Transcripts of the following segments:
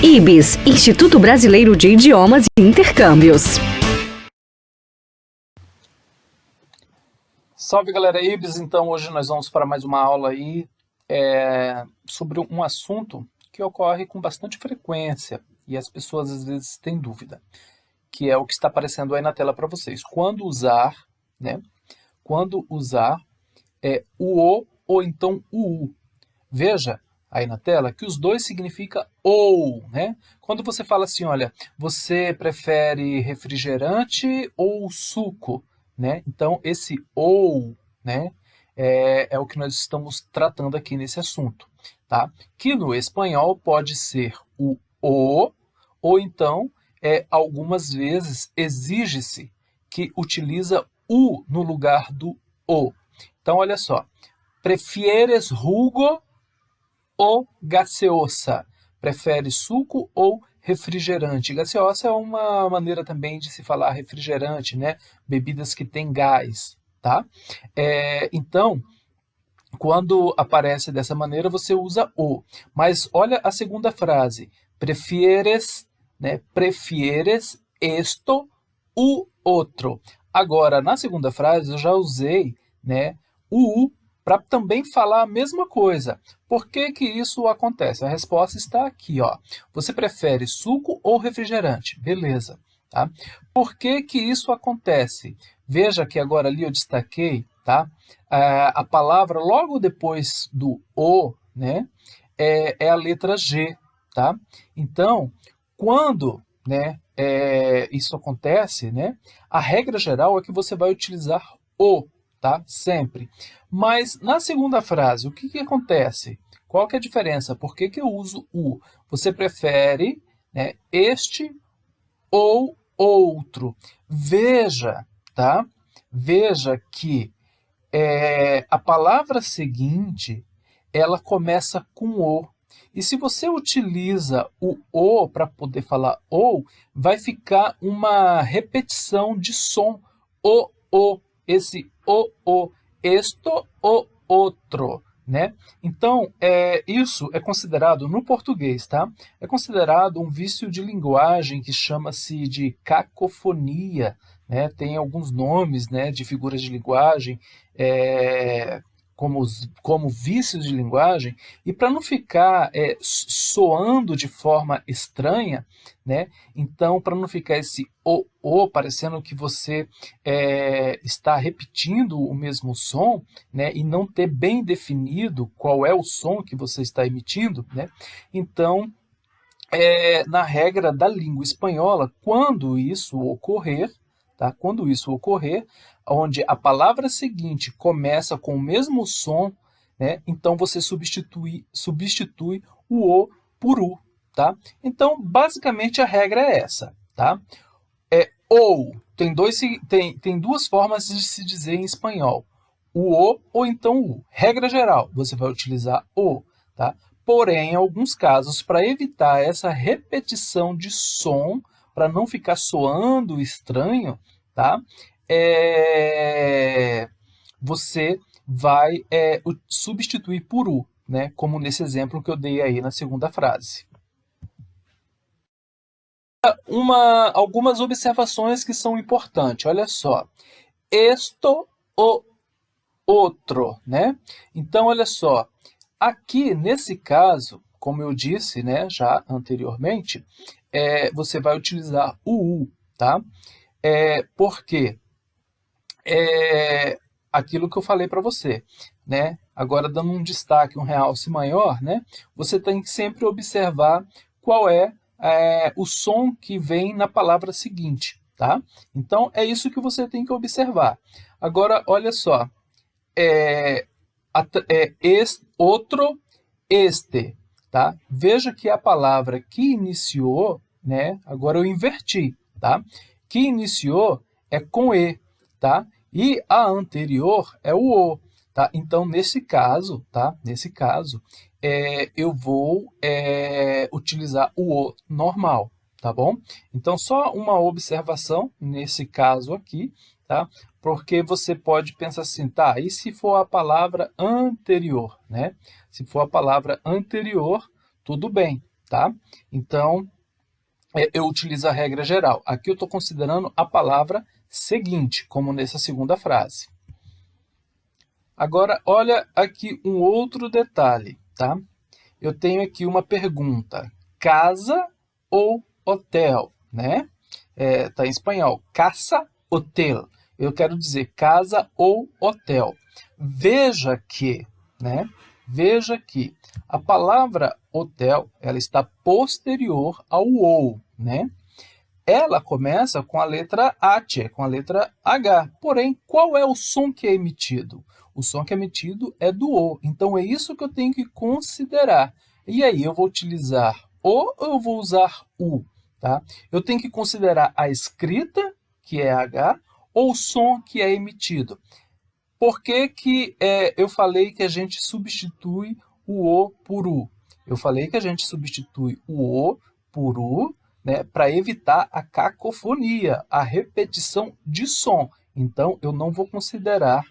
IBIS, Instituto Brasileiro de Idiomas e Intercâmbios. Salve galera IBIS, então hoje nós vamos para mais uma aula aí sobre um assunto que ocorre com bastante frequência e as pessoas às vezes têm dúvida, que é o que está aparecendo aí na tela para vocês. Quando usar, né? Quando usar o ou então o U. Veja aí na tela que os dois significam ou, né? Quando você fala assim, olha, você prefere refrigerante ou suco, né? Então, esse ou, né, é o que nós estamos tratando aqui nesse assunto, tá? Que no espanhol pode ser o ou então, algumas vezes, exige-se que utiliza o no lugar do o. Então, olha só, prefieres jugo ou gaseosa? Prefere suco ou refrigerante? Gaseosa é uma maneira também de se falar refrigerante, né? Bebidas que têm gás, tá? Então, quando aparece dessa maneira, você usa o. Mas olha a segunda frase. Prefieres, né? Prefieres esto u outro. Agora, na segunda frase, eu já usei, né, o u para também falar a mesma coisa. Por que que isso acontece? A resposta está aqui, ó. Você prefere suco ou refrigerante? Beleza, tá? Por que que isso acontece? Veja que agora ali eu destaquei, tá? A palavra logo depois do o, né, é a letra G, tá? Então, quando, né, isso acontece, né, a regra geral é que você vai utilizar o, tá? Sempre. Mas na segunda frase, o que acontece? Qual que é a diferença? Por que que eu uso o? Você prefere, né, este ou outro? Veja, tá? Veja que a palavra seguinte, ela começa com o. E se você utiliza o para poder falar ou, vai ficar uma repetição de som. O, esse o, esto, o outro, né? Então, isso é considerado, no português, tá? É considerado um vício de linguagem que chama-se de cacofonia, né? Tem alguns nomes, né, de figuras de linguagem, como vícios de linguagem, e para não ficar soando de forma estranha, né? Então, para não ficar esse o parecendo que você está repetindo o mesmo som, né? E não ter bem definido qual é o som que você está emitindo, né? Então, na regra da língua espanhola, quando isso ocorrer, tá? Quando isso ocorrer, onde a palavra seguinte começa com o mesmo som, né? Então você substitui o por u, tá? Então, basicamente a regra é essa, tá? Ou tem duas formas de se dizer em espanhol. O ou então o. Regra geral, você vai utilizar o, tá? Porém, em alguns casos, para evitar essa repetição de som, para não ficar soando estranho, tá? Você vai substituir por u, né? Como nesse exemplo que eu dei aí na segunda frase. Algumas observações que são importantes. Olha só. Esto o outro, né? Então, olha só. Aqui, nesse caso, como eu disse, né, já anteriormente, você vai utilizar o U, tá? Por quê? Aquilo que eu falei para você, né? Agora, dando um destaque, um realce maior, né? Você tem que sempre observar qual é o som que vem na palavra seguinte, tá? Então, é isso que você tem que observar. Agora, olha só. Outro, este, tá? Veja que a palavra que iniciou, né? Agora eu inverti, tá? Que iniciou é com e, tá? E a anterior é o, tá? Então, nesse caso, tá? Nesse caso, eu vou utilizar o normal, tá bom? Então, só uma observação nesse caso aqui, tá? Porque você pode pensar assim, tá, e se for a palavra anterior, né? Se for a palavra anterior, tudo bem, tá? Então, eu utilizo a regra geral. Aqui eu estou considerando a palavra seguinte, como nessa segunda frase. Agora, olha aqui um outro detalhe, tá? Eu tenho aqui uma pergunta. Casa ou hotel, né? Tá em espanhol. Casa, hotel. Eu quero dizer casa ou hotel. Veja que, né? Veja que a palavra hotel, ela está posterior ao ou, né? Ela começa com a letra H, com a letra H. Porém, qual é o som que é emitido? O som que é emitido é do O. Então, é isso que eu tenho que considerar. E aí, eu vou utilizar O ou eu vou usar U? Tá? Eu tenho que considerar a escrita, que é H, ou o som que é emitido. Por que que eu falei que a gente substitui o O por U? Eu falei que a gente substitui o O por U, né, para evitar a cacofonia, a repetição de som. Então, eu não vou considerar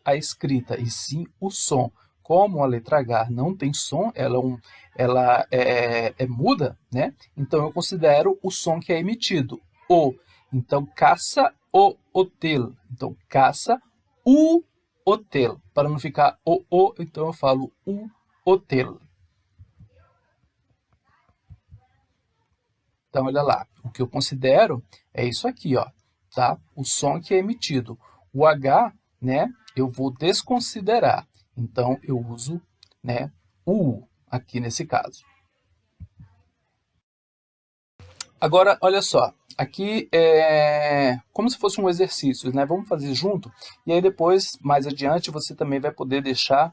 a escrita, e sim o som. Como a letra H não tem som, ela é muda, né? Então eu considero o som que é emitido, o. Então, caça o hotel. Então, caça o hotel. Para não ficar o, então eu falo o hotel. Então, olha lá, o que eu considero é isso aqui, ó, tá? O som que é emitido. O H, né, eu vou desconsiderar. Então, eu uso, né, o U aqui nesse caso. Agora, olha só, aqui é como se fosse um exercício, né? Vamos fazer junto, e aí depois, mais adiante, você também vai poder deixar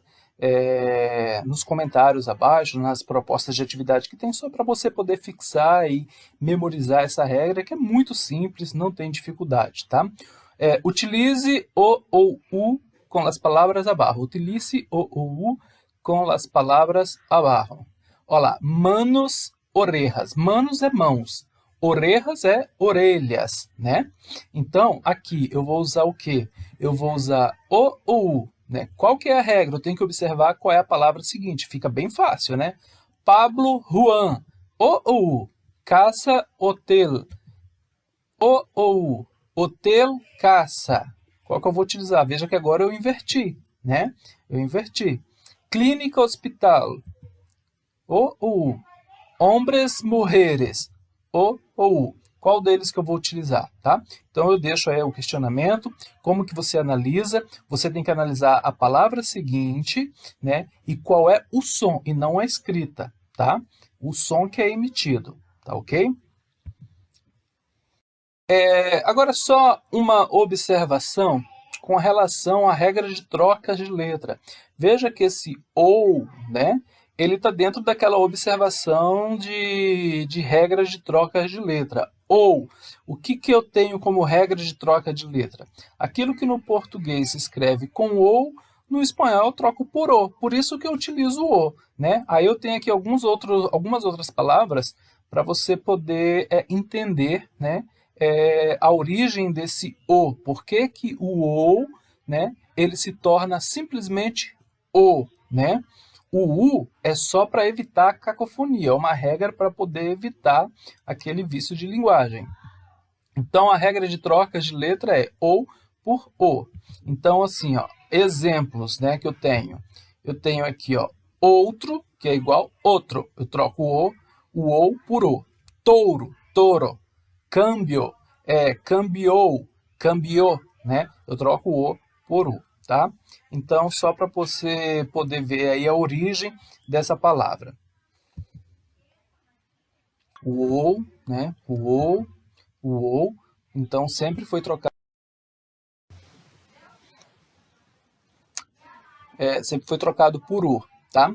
nos comentários abaixo, nas propostas de atividade que tem, só para você poder fixar e memorizar essa regra, que é muito simples, não tem dificuldade, tá? Utilize o ou u com as palavras abaixo. Utilize o ou u com as palavras abaixo. Olha lá, manos, orejas. Manos é mãos. Orejas é orelhas, né? Então, aqui eu vou usar o quê? Eu vou usar o ou u, né? Qual que é a regra? Eu tenho que observar qual é a palavra seguinte. Fica bem fácil, né? Pablo, Juan. O ou u. Casa, hotel. O ou u. Hotel, casa. Qual que eu vou utilizar? Veja que agora eu inverti, né? Eu inverti. Clínica, hospital. O ou u. Hombres, mulheres. O ou u. Qual deles que eu vou utilizar, tá? Então, eu deixo aí o questionamento, como que você analisa, você tem que analisar a palavra seguinte, né? E qual é o som, e não a escrita, tá? O som que é emitido, tá ok? Agora, só uma observação com relação à regra de trocas de letra. Veja que esse ou, né? Ele está dentro daquela observação de regras de trocas de letra. Ou, o que eu tenho como regra de troca de letra? Aquilo que no português se escreve com ou, no espanhol eu troco por o. Por isso que eu utilizo o, né? Aí eu tenho aqui algumas outras palavras para você poder entender, né? A origem desse o. Por que que o ou, né? Ele se torna simplesmente o, né? O U é só para evitar a cacofonia, é uma regra para poder evitar aquele vício de linguagem. Então, a regra de trocas de letra é ou por o. Então, assim, ó, exemplos, né, que eu tenho. Eu tenho aqui, ó, outro, que é igual outro. Eu troco o ou por o. Touro, toro. Câmbio, cambiou, cambiou, né? Eu troco o por o, tá? Então, só para você poder ver aí a origem dessa palavra. O ou, né? O ou. Então, sempre foi trocado. Sempre foi trocado por u, tá?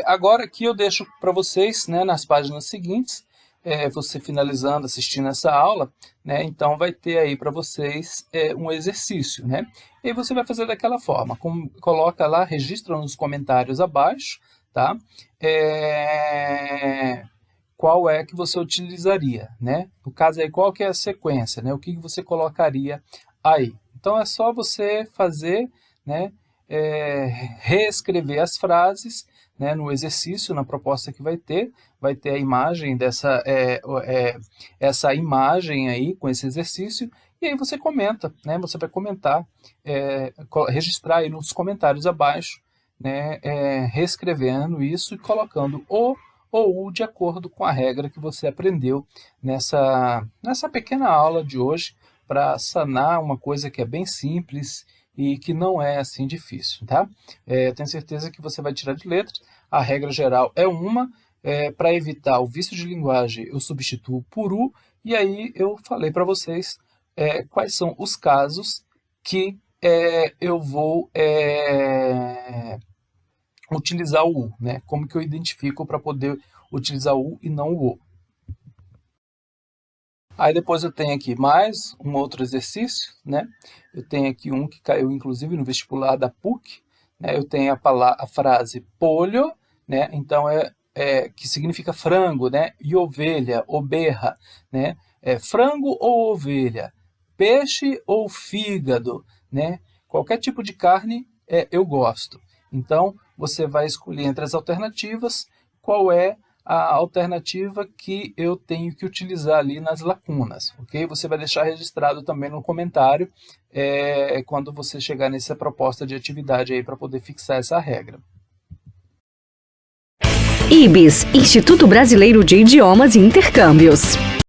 Agora aqui eu deixo para vocês, né, nas páginas seguintes, você finalizando, assistindo essa aula, né, então vai ter aí para vocês um exercício, né? E aí você vai fazer daquela forma, coloca lá, registra nos comentários abaixo, tá? Qual é que você utilizaria, né? No caso aí, qual que é a sequência, né? O que você colocaria aí? Então é só você fazer, né? Reescrever as frases, né, no exercício, na proposta que vai ter a imagem dessa essa imagem aí com esse exercício, e aí você comenta, né, você vai comentar, registrar aí nos comentários abaixo, né, reescrevendo isso e colocando o ou de acordo com a regra que você aprendeu nessa pequena aula de hoje, para sanar uma coisa que é bem simples e que não é assim difícil, tá? Tenho certeza que você vai tirar de letra. A regra geral é uma, para evitar o vício de linguagem eu substituo por u, e aí eu falei para vocês quais são os casos que eu vou utilizar o u, né? Como que eu identifico para poder utilizar o u e não o. Aí depois eu tenho aqui mais um outro exercício, né? Eu tenho aqui um que caiu inclusive no vestibular da PUC, né? Eu tenho a frase polho, né? Então que significa frango, né? E ovelha, oberra, né? Frango ou ovelha, peixe ou fígado, né? Qualquer tipo de carne eu gosto. Então você vai escolher entre as alternativas qual é a alternativa que eu tenho que utilizar ali nas lacunas, ok? Você vai deixar registrado também no comentário quando você chegar nessa proposta de atividade aí para poder fixar essa regra. IBIS, Instituto Brasileiro de Idiomas e Intercâmbios.